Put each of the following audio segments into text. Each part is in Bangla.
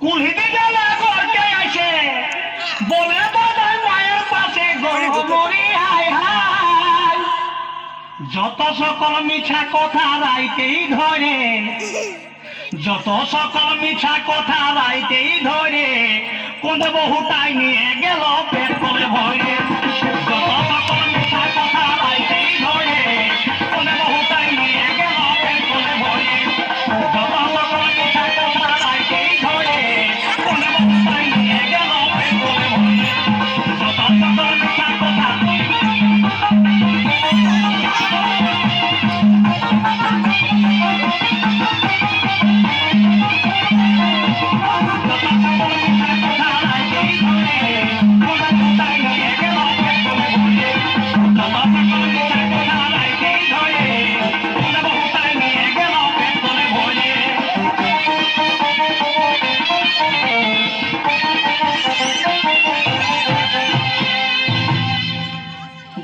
কুলহিতে গেলে ঘরকে আসে বলে বাদায় মায়ের পাশে গরিব মরি হায় হায় যত সকল মিছা কথা রাইতেই ধরে যত সকল মিছা কথা রাইতেই ধরে কোন বহুটাই নিয়ে গেল পেট করে ভরে যত সকল মিছা কথা রাইতেই ধরে কোন বহুটাই নিয়ে গেল পেট করে ভরে যত সকল মিছা কথা রাইতেই ধরে কোন বহুটাই নিয়ে গেল পেট করে ভরে যত সকল মিছা কথা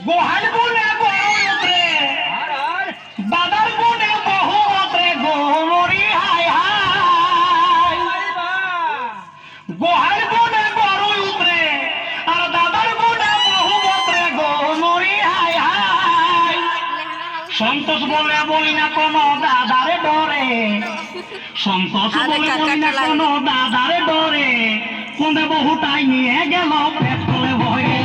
গোহাল বনে গরু উতরে বাদার বনে বহু উতরে গোমরি হায় হায় গোহাল বনে গরু উতরে আর দাদার বনে বহু উতরে গোমরি হায় হায় সন্তোষ বলে বলি না কোনো দাদারে ডরে সন্তোষ বলে বলি না কোনো দাদারে ডরে কোনে বহুটাই নিয়ে গেল পেট করে ভয়ে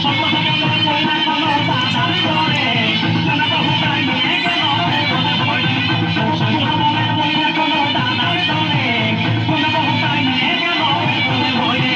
সন্তোষ বলে বলি না কোনো দাদারে ডরে কোনে বহুটাই নিয়ে গেল পেট করে ভয়ে সন্তোষ বলে বলি না কোনো দাদারে ডরে কোনে বহুটাই নিয়ে গেল পেট করে ভয়ে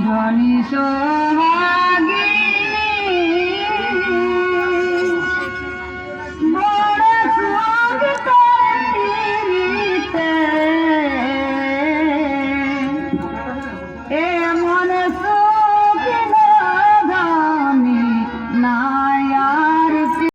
ধনী